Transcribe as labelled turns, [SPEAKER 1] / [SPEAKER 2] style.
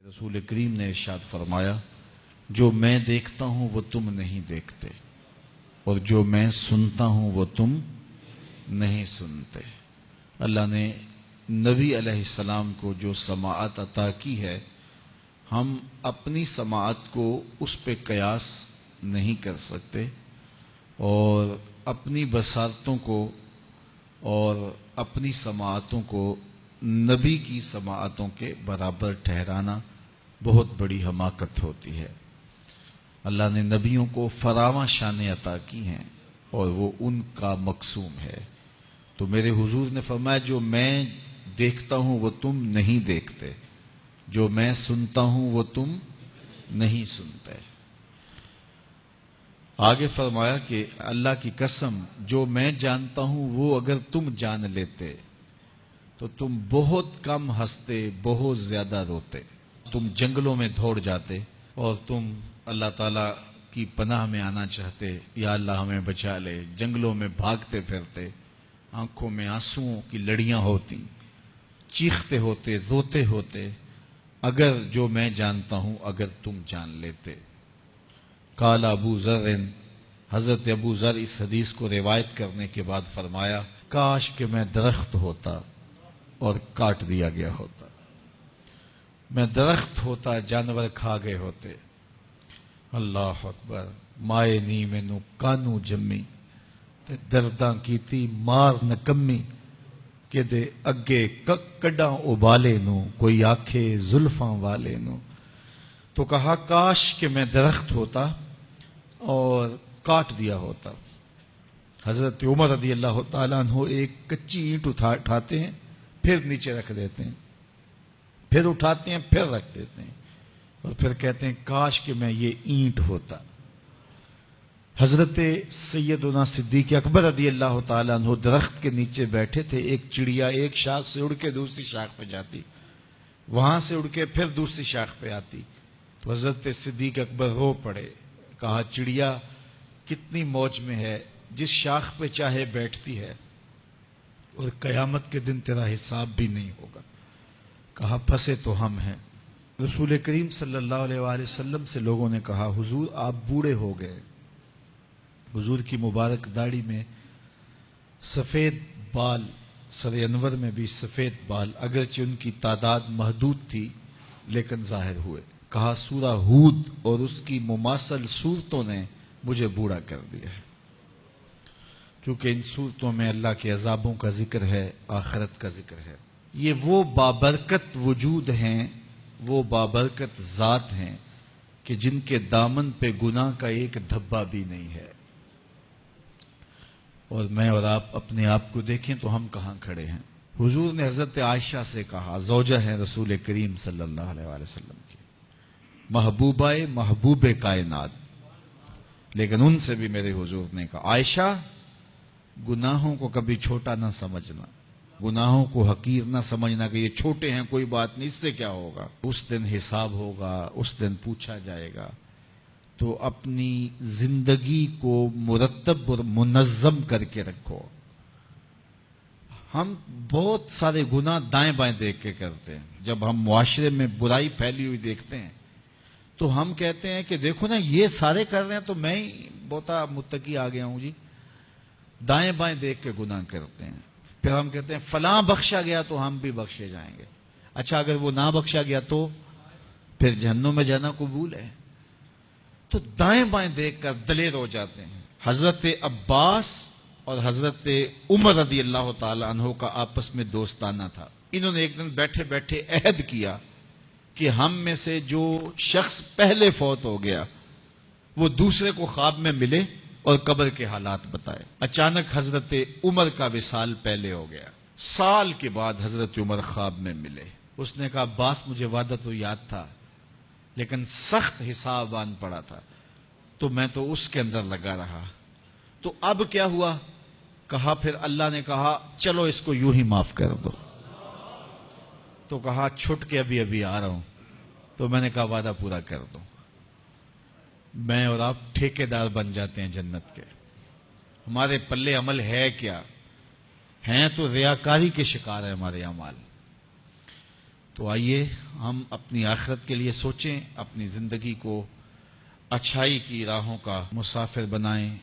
[SPEAKER 1] رسول کریم نے ارشاد فرمایا، جو میں دیکھتا ہوں وہ تم نہیں دیکھتے، اور جو میں سنتا ہوں وہ تم نہیں سنتے۔ اللہ نے نبی علیہ السلام کو جو سماعت عطا کی ہے، ہم اپنی سماعت کو اس پہ قیاس نہیں کر سکتے، اور اپنی بصارتوں کو اور اپنی سماعتوں کو نبی کی سماعتوں کے برابر ٹھہرانا بہت بڑی حماقت ہوتی ہے۔ اللہ نے نبیوں کو فراواں شانیں عطا کی ہیں اور وہ ان کا مقسوم ہے۔ تو میرے حضور نے فرمایا، جو میں دیکھتا ہوں وہ تم نہیں دیکھتے، جو میں سنتا ہوں وہ تم نہیں سنتے۔ آگے فرمایا کہ اللہ کی قسم، جو میں جانتا ہوں وہ اگر تم جان لیتے تو تم بہت کم ہنستے، بہت زیادہ روتے، تم جنگلوں میں دوڑ جاتے اور تم اللہ تعالیٰ کی پناہ میں آنا چاہتے، یا اللہ ہمیں بچا لے، جنگلوں میں بھاگتے پھرتے، آنکھوں میں آنسوؤں کی لڑیاں ہوتی، چیختے ہوتے، روتے ہوتے، اگر جو میں جانتا ہوں اگر تم جان لیتے۔ قال ابو ذر، حضرت ابو ذر اس حدیث کو روایت کرنے کے بعد فرمایا، کاش کہ میں درخت ہوتا اور کاٹ دیا گیا ہوتا، میں درخت ہوتا جانور کھا گئے ہوتے۔ اللہ اکبر۔ مائے نی مینوں کانوں جمی تے درداں کیتی مار نکمی، کہ دے اگے کڈاں ابالے نو کوئی آکھے زلفاں والے نو۔ تو کہا کاش کہ میں درخت ہوتا اور کاٹ دیا ہوتا۔ حضرت عمر رضی اللہ تعالیٰ عنہ ایک کچی اینٹ اٹھاتے ہیں، پھر نیچے رکھ دیتے ہیں، پھر اٹھاتے ہیں، پھر رکھ دیتے ہیں، اور پھر کہتے ہیں کاش کہ میں یہ اینٹ ہوتا۔ حضرت سیدنا صدیق اکبر رضی اللہ تعالیٰ عنہ درخت کے نیچے بیٹھے تھے، ایک چڑیا ایک شاخ سے اڑ کے دوسری شاخ پہ جاتی، وہاں سے اڑ کے پھر دوسری شاخ پہ آتی، تو حضرت صدیق اکبر رو پڑے، کہا چڑیا کتنی موج میں ہے، جس شاخ پہ چاہے بیٹھتی ہے، اور قیامت کے دن تیرا حساب بھی نہیں ہوگا۔ کہا پھنسے تو ہم ہیں۔ رسول کریم صلی اللہ علیہ وآلہ وسلم سے لوگوں نے کہا، حضور آپ بوڑھے ہو گئے۔ حضور کی مبارک داڑھی میں سفید بال، سر انور میں بھی سفید بال، اگرچہ ان کی تعداد محدود تھی لیکن ظاہر ہوئے۔ کہا سورہ ہود اور اس کی مماثل صورتوں نے مجھے بوڑھا کر دیا ہے، کیونکہ ان صورتوں میں اللہ کے عذابوں کا ذکر ہے، آخرت کا ذکر ہے۔ یہ وہ بابرکت وجود ہیں، وہ بابرکت ذات ہیں کہ جن کے دامن پہ گناہ کا ایک دھبا بھی نہیں ہے۔ اور میں اور آپ اپنے آپ کو دیکھیں تو ہم کہاں کھڑے ہیں۔ حضور نے حضرت عائشہ سے کہا، زوجہ ہیں رسول کریم صلی اللہ علیہ وآلہ وسلم کی، محبوبہ محبوب کائنات، لیکن ان سے بھی میرے حضور نے کہا، عائشہ گناہوں کو کبھی چھوٹا نہ سمجھنا، گناہوں کو حقیر نہ سمجھنا کہ یہ چھوٹے ہیں کوئی بات نہیں، اس سے کیا ہوگا، اس دن حساب ہوگا، اس دن پوچھا جائے گا۔ تو اپنی زندگی کو مرتب اور منظم کر کے رکھو۔ ہم بہت سارے گناہ دائیں بائیں دیکھ کے کرتے ہیں۔ جب ہم معاشرے میں برائی پھیلی ہوئی دیکھتے ہیں تو ہم کہتے ہیں کہ دیکھو نا یہ سارے کر رہے ہیں تو میں ہی بہت متقی آ گیا ہوں جی۔ دائیں بائیں دیکھ کے گناہ کرتے ہیں، پھر ہم کہتے ہیں فلاں بخشا گیا تو ہم بھی بخشے جائیں گے۔ اچھا اگر وہ نہ بخشا گیا تو پھر جہنم میں جانا قبول ہے؟ تو دائیں بائیں دیکھ کر دلیر ہو جاتے ہیں۔ حضرت عباس اور حضرت عمر رضی اللہ تعالی عنہ کا آپس میں دوستانہ تھا۔ انہوں نے ایک دن بیٹھے بیٹھے عہد کیا کہ ہم میں سے جو شخص پہلے فوت ہو گیا وہ دوسرے کو خواب میں ملے اور قبر کے حالات بتائے۔ اچانک حضرت عمر کا وصال پہلے ہو گیا، سال کے بعد حضرت عمر خواب میں ملے۔ اس نے کہا عباس مجھے وعدہ تو یاد تھا لیکن سخت حساب آن پڑا تھا تو میں تو اس کے اندر لگا رہا، تو اب کیا ہوا؟ کہا پھر اللہ نے کہا چلو اس کو یوں ہی معاف کر دو۔ تو کہا چھٹ کے ابھی ابھی آ رہا ہوں۔ تو میں نے کہا وعدہ پورا کر دو۔ میں اور آپ ٹھیکیدار بن جاتے ہیں جنت کے۔ ہمارے پلے عمل ہے کیا؟ ہیں تو ریاکاری کے شکار ہے ہمارے اعمال۔ تو آئیے ہم اپنی آخرت کے لیے سوچیں، اپنی زندگی کو اچھائی کی راہوں کا مسافر بنائیں.